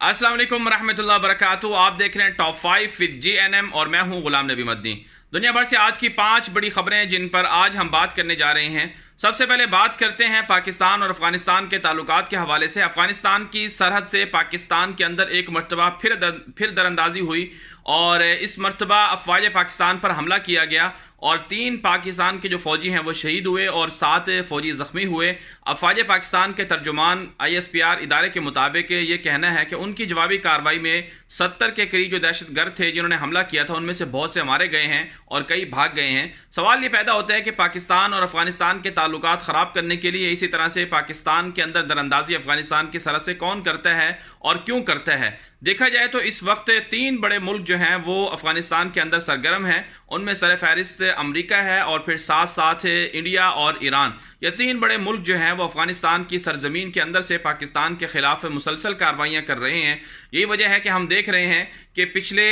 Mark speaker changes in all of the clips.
Speaker 1: अस्सलाम वालेकुम रहमतुल्लाहि व बरकातुहू। आप देख रहे हैं टॉप 5 विद GNM और मैं हूं गुलाम नबी मदनी। दुनिया भर से आज की 5 बड़ी खबरें जिन पर आज हम बात करने जा रहे हैं। सबसे पहले बात करते हैं पाकिस्तान और अफगानिस्तान के ताल्लुकात के हवाले से। अफगानिस्तान की सरहद से पाकिस्तान के अंदर एक मरतबा फिर दरअंदाजी हुई और इस मरतबा अफवाज पाकिस्तान पर हमला किया गया और 3 पाकिस्तान के जो फौजी हैं वो शहीद हुए और 7 फौजी ज़ख्मी हुए। अफवाज पाकिस्तान के तर्जुमान ISPR इदारे के मुताबिक ये कहना है कि उनकी जवाबी कार्रवाई में 70 के करीब जो दहशतगर्द थे जिन्होंने हमला किया था उनमें से बहुत से मारे गए हैं और कई भाग गए हैं। सवाल ये पैदा होता है कि पाकिस्तान और अफगानिस्तान के ताल्लुकात ख़राब करने के लिए, इसी तरह से पाकिस्तान के अंदर दरअंदाजी अफगानिस्तान की सरहद से कौन करता है और क्यों करता है। देखा जाए तो इस वक्त 3 बड़े मुल्क जो हैं वो अफगानिस्तान के अंदर सरगर्म हैं। उनमें सर फहरिस्त अमेरिका है और फिर साथ साथ इंडिया और ईरान। ये 3 बड़े मुल्क जो हैं वो अफगानिस्तान की सरजमीन के अंदर से पाकिस्तान के खिलाफ मुसलसल कार्रवाइयाँ कर रहे हैं। यही वजह है कि हम देख रहे हैं कि पिछले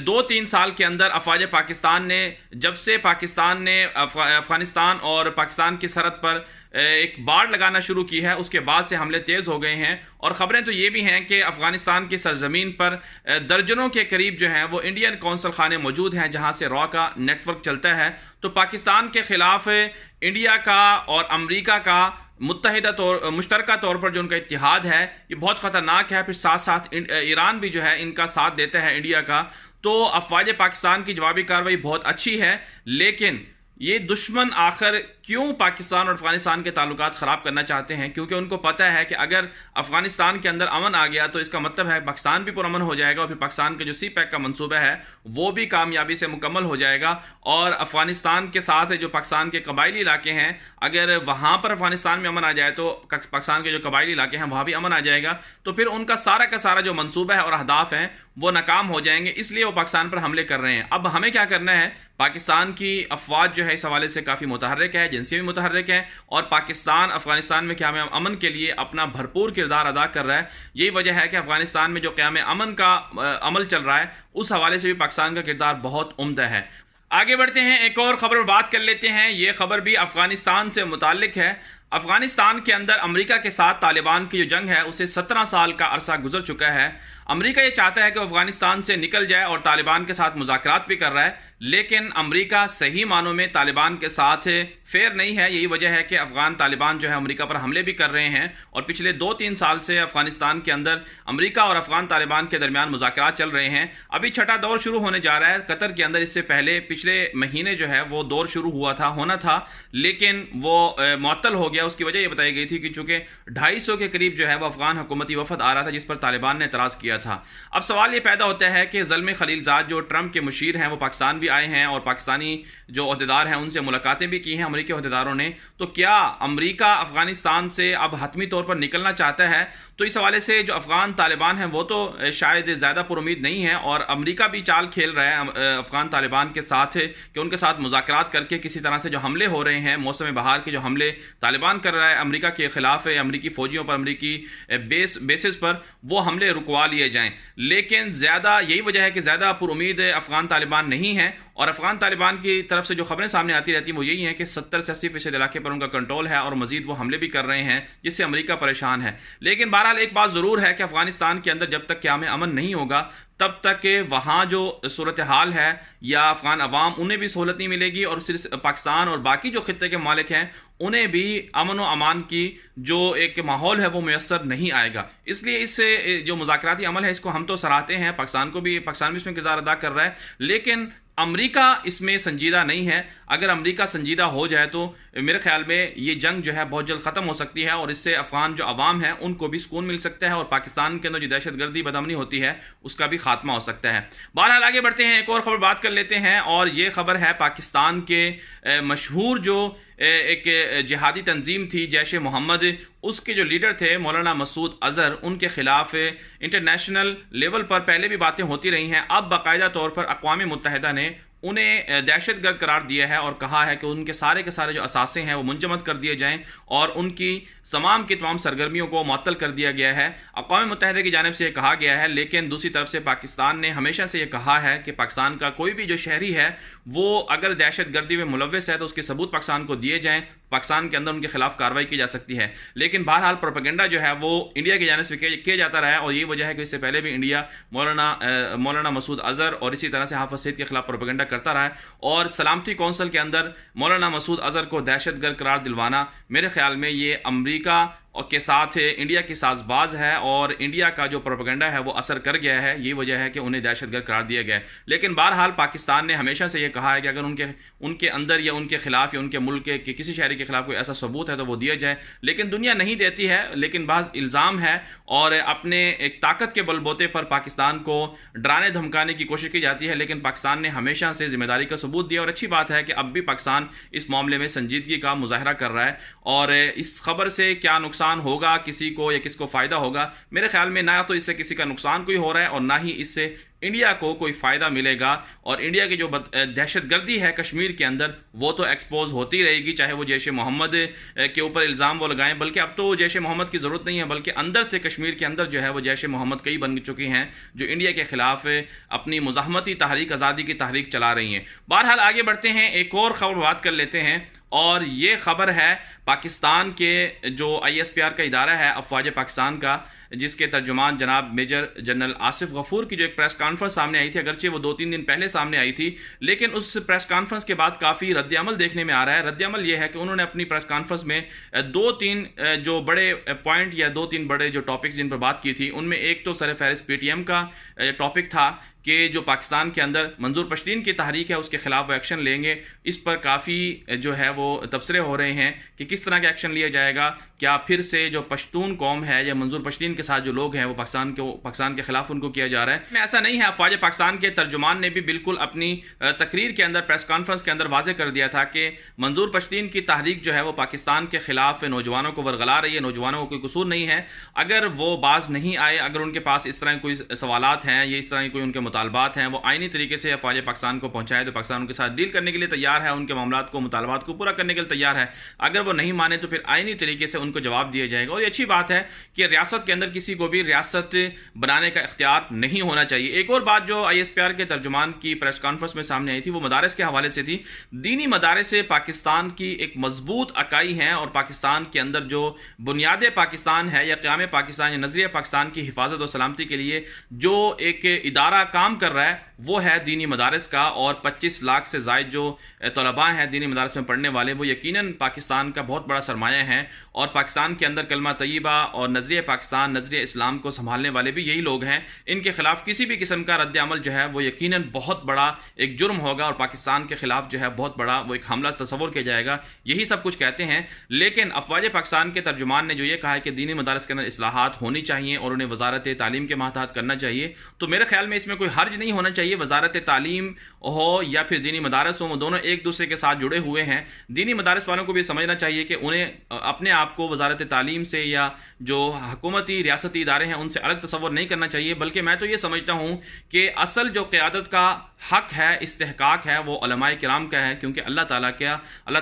Speaker 1: 2-3 साल के अंदर अफवाज पाकिस्तान ने, जब से पाकिस्तान ने अफगानिस्तान और पाकिस्तान की सरहद पर एक बाड़ लगाना शुरू की है, उसके बाद से हमले तेज़ हो गए हैं। और ख़बरें तो ये भी हैं कि अफ़गानिस्तान की सरजमीन पर दर्जनों के करीब जो हैं वो इंडियन कौंसल खाने मौजूद हैं जहां से रॉ का नेटवर्क चलता है। तो पाकिस्तान के ख़िलाफ़ इंडिया का और अमेरिका का मुश्तरका तौर पर जो उनका इत्तिहाद है ये बहुत ख़तरनाक है। फिर साथ साथ ईरान भी जो है इनका साथ देता है इंडिया का। तो अफवाज पाकिस्तान की जवाबी कार्रवाई बहुत अच्छी है, लेकिन ये दुश्मन आखिर क्यों पाकिस्तान और अफगानिस्तान के ताल्लुकात ख़राब करना चाहते हैं? क्योंकि उनको पता है कि अगर अफगानिस्तान के अंदर अमन आ गया तो इसका मतलब है पाकिस्तान भी पुरअमन हो जाएगा और फिर पाकिस्तान के जो CPEC का मंसूबा है वो भी कामयाबी से मुकम्मल हो जाएगा। और अफगानिस्तान के साथ जो पाकिस्तान के कबायली इलाके हैं, अगर वहाँ पर अफगानिस्तान में अमन आ जाए तो पाकिस्तान के जो कबायली इलाके हैं वहाँ भी अमन आ जाएगा। तो फिर उनका सारा का सारा जो मंसूबा है और अहदाफ हैं वो नाकाम हो जाएंगे, इसलिए वो पाकिस्तान पर हमले कर रहे हैं। अब हमें क्या करना है? पाकिस्तान की अफवाज जो है इस हवाले से काफ़ी मुतहर्रिक है, एजेंसियाँ भी मुतहर्रिक हैं और पाकिस्तान अफगानिस्तान में क़याम अमन के लिए अपना भरपूर किरदार अदा कर रहा है। यही वजह है कि अफगानिस्तान में जो क़याम अमन का अमल चल रहा है उस हवाले से भी पाकिस्तान का किरदार बहुत उम्दा है। आगे बढ़ते हैं, एक और ख़बर पर बात कर लेते हैं। ये ख़बर भी अफगानिस्तान से मुताल्लिक है। अफगानिस्तान के अंदर अमेरिका के साथ तालिबान की जो जंग है उसे 17 साल का अरसा गुजर चुका है। अमेरिका ये चाहता है कि अफगानिस्तान से निकल जाए और तालिबान के साथ मुज़ाकरात भी कर रहा है, लेकिन अमेरिका सही मानों में तालिबान के साथ फेयर नहीं है। यही वजह है कि अफगान तालिबान जो है अमेरिका पर हमले भी कर रहे हैं और पिछले 2-3 साल से अफगानिस्तान के अंदर अमेरिका और अफगान तालिबान के दरमियान मुज़ाकरात चल रहे हैं। अभी 6ठा दौर शुरू होने जा रहा है कतर के अंदर। इससे पहले पिछले महीने जो है वो दौर शुरू होना था, लेकिन वो मुअत्तल हो गया। उसकी वजह ये बताई गई थी कि चूंकि 250 के करीब जो है वो अफगान हुकूमती वफद आ रहा था जिस पर तालिबान ने एतराज़ किया था। अब सवाल ये पैदा होता है कि ज़ल्मे खलीलजाद जो ट्रंप के मुशीर हैं वो पाकिस्तान भी आए हैं और पाकिस्तानी जो अहदेदार हैं उनसे मुलाकातें भी की हैं अमेरिकी अहदेदारों ने। तो क्या अमेरिका अफगानिस्तान से अब हतमी तौर पर निकलना चाहता है? तो इस हवाले से जो अफगान तालिबान हैं वो तो शायद ज़्यादा पुरुमीद नहीं है और अमेरिका भी चाल खेल रहा है अफगान तालिबान के साथ कि उनके साथ मुज़ाकरात करके किसी तरह से जो हमले हो रहे हैं, मौसम बहार के जो हमले तालिबान कर रहा है अमेरिका के खिलाफ अमेरिकी फ़ौजियों पर, अमेरिकी बेसिस पर, वो हमले रुकवा लिए जाएँ। लेकिन ज़्यादा यही वजह है कि ज़्यादा पुरुमीद अफगान तालिबान नहीं है और अफगान तालिबान की तरफ से जो खबरें सामने आती रहती हैं वो यही हैं कि 70 से 80% इलाके पर उनका कंट्रोल है और मजीद वो हमले भी कर रहे हैं जिससे अमेरिका परेशान है। लेकिन बहरहाल एक बात ज़रूर है कि अफगानिस्तान के अंदर जब तक क़याम अमन नहीं होगा तब तक वहाँ जो सूरत हाल है या अफगान अवाम उन्हें भी सहूलत नहीं मिलेगी और सिर्फ पाकिस्तान और बाकी जो खित्ते के मालिक हैं उन्हें भी अमन व अमान की जो एक माहौल है वो मैसर नहीं आएगा। इसलिए इससे जो मुज़ाकराती अमल है इसको हम तो सराहते हैं, पाकिस्तान भी इसमें किरदार अदा कर रहा है, लेकिन अमेरिका इसमें संजीदा नहीं है। अगर अमेरिका संजीदा हो जाए तो मेरे ख्याल में ये जंग जो है बहुत जल्द ख़त्म हो सकती है और इससे अफगान जो अवाम है उनको भी सुकून मिल सकता है और पाकिस्तान के अंदर जो दहशतगर्दी बदअमनी होती है उसका भी खात्मा हो सकता है। बहरहाल आगे बढ़ते हैं, एक और ख़बर बात कर लेते हैं और ये ख़बर है पाकिस्तान के मशहूर जो एक जिहादी तंजीम थी जैश मोहम्मद, उसके जो लीडर थे मौलाना मसूद अज़हर, उनके ख़िलाफ़ इंटरनेशनल लेवल पर पहले भी बातें होती रही हैं। अब बाकायदा तौर पर अक़वाम मुत्तहिदा ने उन्हें दहशतगर्द करार दिया है और कहा है कि उनके सारे के सारे जो असासे हैं वो मुंजमद कर दिए जाएं और उनकी तमाम की तमाम सरगर्मियों को मुअत्तल कर दिया गया है। अक़वाम मुत्तहिदा की जानिब से ये कहा गया है, लेकिन दूसरी तरफ से पाकिस्तान ने हमेशा से ये कहा है कि पाकिस्तान का कोई भी जो शहरी है वो अगर दहशतगर्दी में मुलव्वस है तो उसके सबूत पाकिस्तान को दिए जाएँ पाकिस्तान के अंदर उनके खिलाफ कार्रवाई की जा सकती है। लेकिन बहरहाल प्रोपेगेंडा जो है वो इंडिया की जानिब से किया जाता रहा है, और यही वजह है कि इससे पहले भी इंडिया मौलाना मसूद अजहर और इसी तरह से हाफिज सईद के खिलाफ प्रोपेगेंडा करता रहा है। और सलामती कौंसिल के अंदर मौलाना मसूद अजहर को दहशतगर्द करार दिलवाना मेरे ख्याल में ये अमरीका और के साथ इंडिया की साजबाज है, और इंडिया का जो प्रोपेगेंडा है वो असर कर गया है। यही वजह है कि उन्हें दहशतगर्द करार दिया गया है। लेकिन बहरहाल पाकिस्तान ने हमेशा से ये कहा है कि अगर उनके अंदर या उनके खिलाफ या उनके मुल्क के किसी शहरी के खिलाफ कोई ऐसा सबूत है तो वो दिया जाए। लेकिन दुनिया नहीं देती है, लेकिन बाज़ इल्ज़ाम है और अपने एक ताकत के बलबूते पर पाकिस्तान को डराने धमकाने की कोशिश की जाती है। लेकिन पाकिस्तान ने हमेशा से जिम्मेदारी का सबूत दिया, और अच्छी बात है कि अब भी पाकिस्तान इस मामले में संजीदगी का मुजाहरा कर रहा है। और इस खबर से क्या नुकसान होगा किसी को या किसको फ़ायदा होगा, मेरे ख्याल में ना तो इससे किसी का नुकसान कोई हो रहा है और ना ही इससे इंडिया को कोई फ़ायदा मिलेगा। और इंडिया की जो दहशतगर्दी है कश्मीर के अंदर वो तो एक्सपोज होती रहेगी, चाहे वो जैश ए मोहम्मद के ऊपर इल्ज़ाम वो लगाएं। बल्कि अब तो जैश ए मोहम्मद की ज़रूरत नहीं है, बल्कि अंदर से कश्मीर के अंदर जो है वो जैश ए मोहम्मद कई बन चुकी हैं जो इंडिया के ख़िलाफ़ अपनी मुज़ाहमती तहरीक आज़ादी की तहरीक चला रही हैं। बहरहाल आगे बढ़ते हैं, एक और ख़बर बात कर लेते हैं, और ये ख़बर है पाकिस्तान के जो ISPR का इदारा है अफवाज पाकिस्तान का, जिसके तर्जुमान जनाब मेजर जनरल आसिफ गफूर की जो एक प्रेस कॉन्फ्रेंस सामने आई थी, अगरचे वो 2-3 दिन पहले सामने आई थी, लेकिन उस प्रेस कॉन्फ्रेंस के बाद काफ़ी रद्दअमल देखने में आ रहा है। रद्दअमल ये है कि उन्होंने अपनी प्रेस कॉन्फ्रेंस में 2-3 जो बड़े पॉइंट या 2-3 बड़े जो टॉपिक्स जिन पर बात की थी, उनमें एक तो सरफहरिस्त PTM का टॉपिक था कि जो पाकिस्तान के अंदर मंजूर पश्तीन की तहरीक है उसके खिलाफ वो एक्शन लेंगे। इस पर काफ़ी जो है वो तबसरे हो रहे हैं कि किस तरह का एक्शन लिया जाएगा। क्या फिर से जो पश्तून कौम है या मंजूर पश्तीन के साथ जो लोग हैं वो पाकिस्तान के खिलाफ उनको किया जा रहा है? ऐसा नहीं है। अफवाज पाकिस्तान के तर्जुमान ने भी बिल्कुल अपनी तकरीर के अंदर, प्रेस कॉन्फ्रेंस के अंदर वाजे कर दिया था कि मंजूर पश्तीन की तहरीक जो है वो पाकिस्तान के खिलाफ नौजवानों को वरगला रही है। नौजवानों को कोई कसूर नहीं है, अगर वो बाज नहीं आए, अगर उनके पास इस तरह कोई सवालात हैं या इस तरह की कोई उनके मुतालबात हैं, वो आईनी तरीके से अफवाज पाकिस्तान को पहुंचाए तो पाकिस्तान उनके साथ डील करने के लिए तैयार है, उनके मामलात को, मुतालबात को पूरा करने के लिए तैयार है। अगर वो नहीं माने तो फिर आईनी तरीके से उनको जवाब दिया जाएगा। और ये अच्छी बात है कि रियासत के अंदर किसी को भी रियासत बनाने का इख्तियार नहीं होना चाहिए। एक और बात जो ISPR के तर्जुमान की प्रेस कॉन्फ्रेंस में सामने आई थी वो मदारस के हवाले से थी। दीनी मदारस से पाकिस्तान की एक मजबूत अकाई है, और पाकिस्तान के अंदर जो बुनियाद पाकिस्तान है या क़याम पाकिस्तान या नजरिया पाकिस्तान की हिफाजत और सलामती के लिए जो एक इदारा काम कर रहा है वो है दीनी मदारस का। और 25 लाख से ज़ायद जो तलबा हैं दीनी मदारस में पढ़ने वाले, वो यकीनन पाकिस्तान का बहुत बड़ा सरमाया है। और पाकिस्तान के अंदर कलमा तय्यबा और नजरिया पाकिस्तान, नजरिया इस्लाम को संभालने वाले भी यही लोग हैं। इनके खिलाफ किसी भी किस्म का रद्द-ए-अमल जो है वो यकीनन बहुत बड़ा एक जुर्म होगा, और पाकिस्तान के खिलाफ जो है बहुत बड़ा वो एक हमला तस्वुर किया जाएगा। यही सब कुछ कहते हैं। लेकिन अफवाज पाकिस्तान के तर्जुमान ने जो ये कहा है कि दीनी मदारस के अंदर इस्लाहात होनी चाहिए और उन्हें वजारत तालीम के मातहत करना चाहिए, तो मेरे ख्याल में इसमें कोई हर्ज नहीं होना चाहिए। वजारत तालीम हो या फिर दीनी मदारस हो, वो दोनों एक दूसरे के साथ जुड़े हुए हैं। दीनी मदारस वालों को भी समझना चाहिए कि उन्हें अपने आप को वजारत तालीम से या जो हुकूमती रियासती इदारे हैं उनसे अलग तस्वर नहीं करना चाहिए। बल्कि मैं तो ये समझता हूँ कि असल जो क़यादत का हक है, इस्तेहकाक है, वो उलमाए किराम का है। क्योंकि अल्लाह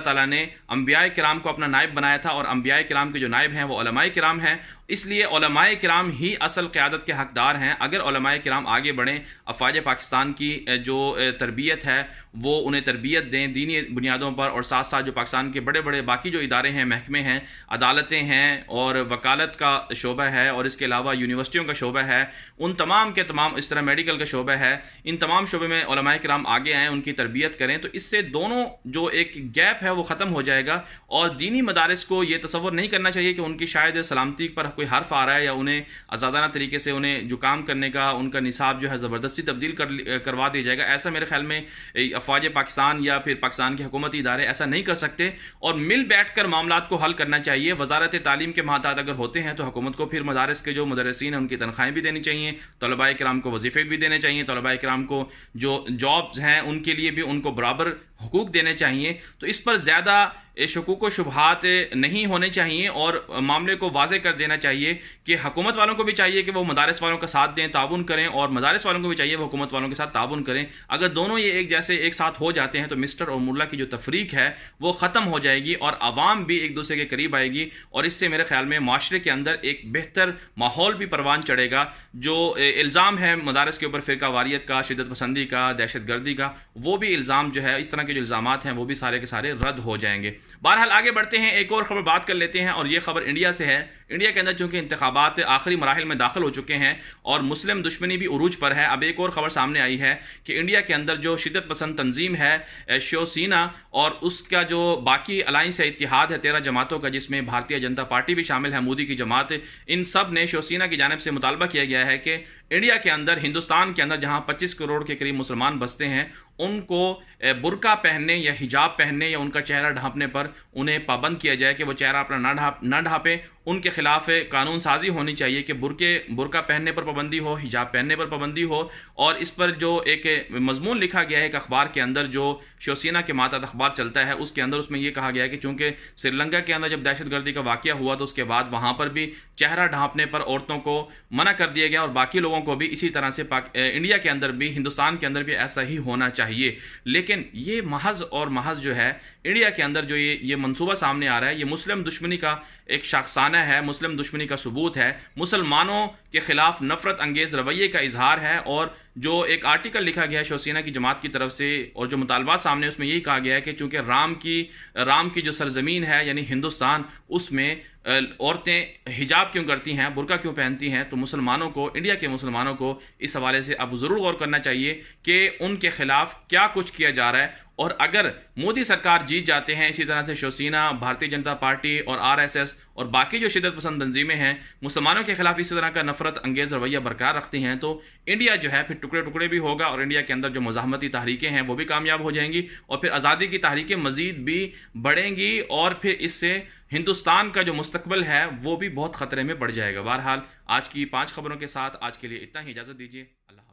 Speaker 1: ताला ने अंबियाए किराम को अपना नायब बनाया था, और अंबियाए किराम के जो नायब हैं वो उलमाए किराम हैं। इसलिए उलमाए किराम ही असल क़यादत के हकदार हैं। अगर उलमाए किराम आगे बढ़ें, अफवाज पाकिस्तान की जो तरबियत है वो उन्हें तरबियत दें दीनी बुनियादों पर, और साथ साथ जो पाकिस्तान के बड़े बड़े बाकी जो इदारे हैं, महकमे हैं, अदालतें हैं और वकालत का शोबा है, और इसके अलावा यूनिवर्सिटियों का शोबा है, उन तमाम के तमाम, इस तरह मेडिकल का शोबा है, इन तमाम शोबे में उलमाए किराम आगे आएँ, उनकी तरबियत करें, तो इससे दोनों जो एक गैप है वो ख़त्म हो जाएगा। और दीनी मदारिस को ये तसव्वुर नहीं करना चाहिए कि उनकी शायद सलामती पर कोई हर्फ आ रहा है या उन्हें आज़ादाना तरीके से उन्हें जो काम करने का उनका निसाब जो है ज़बरदस्ती तब्दील करवा दिया जाएगा। ऐसा मेरे ख्याल में अफवाज पाकिस्तान या फिर पाकिस्तान के हुकूमती इदारे ऐसा नहीं कर सकते, और मिल बैठ कर मामलात को हल करना चाहिए। वजारत तालीम के मातहत अगर होते हैं तो हुकूमत को फिर मदारिस के जो मुदर्रिसीन हैं उनकी तनख्वाहें भी देनी चाहिए, तलबाए किराम को वजीफ़े भी देने चाहिए, तलबाए किराम को जो जॉब्स हैं उनके लिए भी उनको बराबर हुकूक देने चाहिए। तो इस पर ज़्यादा शुकूक व शुबहात नहीं होने चाहिए, और मामले को वाज़े कर देना चाहिए कि हुकूमत वालों को भी चाहिए कि वो मदारिस वालों का साथ दें, ताउन करें, और मदारिस वालों को भी चाहिए वो हुकूमत वालों के साथ ताउन करें। अगर दोनों ये एक जैसे एक साथ हो जाते हैं तो मिस्टर और मुल्ला की जो तफरीक है वो ख़त्म हो जाएगी, और आवाम भी एक दूसरे के करीब आएगी, और इससे मेरे ख्याल में माशरे के अंदर एक बेहतर माहौल भी परवान चढ़ेगा। जो इल्ज़ाम है मदारिस के ऊपर फ़िरका वारियत का, शिद्दत पसंदी का, दहशत गर्दी का, वो भी इल्ज़ाम जो है, इस तरह के जो इल्ज़ाम हैं वो भी सारे के सारे रद्द हो जाएंगे। बहरहाल आगे बढ़ते हैं, एक और ख़बर बात कर लेते हैं और ये खबर इंडिया से है। इंडिया के अंदर चूँकि इंतखाबात आखिरी मराहिल में दाखिल हो चुके हैं और मुस्लिम दुश्मनी भी उरूज पर है, अब एक और ख़बर सामने आई है कि इंडिया के अंदर जो शिद्दत पसंद तंजीम है शिवसेना और उसका जो बाकी अलाइंस है, इत्तिहाद है 13 जमातों का, जिसमें भारतीय जनता पार्टी भी शामिल है, मोदी की जमात, इन सब ने शिवसेना की जानिब से मुतालबा किया गया है कि इंडिया के अंदर, हिंदुस्तान के अंदर जहां 25 करोड़ के करीब मुसलमान बसते हैं, उनको बुर्का पहनने या हिजाब पहनने या उनका चेहरा ढांपने पर उन्हें पाबंद किया जाए कि वो चेहरा अपना ना ढांपें। उनके खिलाफ कानून साजी होनी चाहिए कि बुर्का पहनने पर पाबंदी हो, हिजाब पहनने पर पाबंदी हो। और इस पर जो एक मजमून लिखा गया है एक अखबार के अंदर, जो शिवसेना के मातहत अखबार चलता है, उसके अंदर उसमें यह कहा गया है कि चूंकि श्रीलंका के अंदर जब दहशतगर्दी का वाकया हुआ तो उसके बाद वहां पर भी चेहरा ढांपने पर औरतों को मना कर दिया गया और बाकी लोगों को भी इसी तरह से इंडिया के अंदर भी, हिंदुस्तान के अंदर भी ऐसा ही होना चाहिए। लेकिन ये महज और महज जो है इंडिया के अंदर जो ये मंसूबा सामने आ रहा है, ये मुस्लिम दुश्मनी का एक शाखसाना है, मुस्लिम दुश्मनी का सबूत है, मुसलमानों के खिलाफ नफरत अंगेज रवैये का इजहार है। और जो एक आर्टिकल लिखा गया है शिवसेना की जमात की तरफ से और जो मुतालबात सामने, उसमें यही कहा गया है कि चूंकि राम की जो सरजमीन है यानी हिंदुस्तान, उसमें औरतें हिजाब क्यों करती हैं, बुर्का क्यों पहनती हैं, तो मुसलमानों को, इंडिया के मुसलमानों को इस हवाले से अब ज़रूर गौर करना चाहिए कि उनके खिलाफ क्या कुछ किया जा रहा है। और अगर मोदी सरकार जीत जाते हैं, इसी तरह से शिवसेना, भारतीय जनता पार्टी और आरएसएस और बाकी जो शिद्दत पसंद तंजीमें हैं मुसलमानों के खिलाफ इसी तरह का नफरत अंगेज रवैया बरकरार रखती हैं, तो इंडिया जो है फिर टुकड़े टुकड़े भी होगा और इंडिया के अंदर जो मुजाहमती तहरीकें हैं वो भी कामयाब हो जाएंगी और फिर आज़ादी की तहरीकें मज़ीद भी बढ़ेंगी और फिर इससे हिंदुस्तान का जो मुस्तकबिल है वो भी बहुत ख़तरे में बढ़ जाएगा। बहरहाल आज की 5 खबरों के साथ आज के लिए इतना ही, इजाज़त दीजिए। अल्लाह।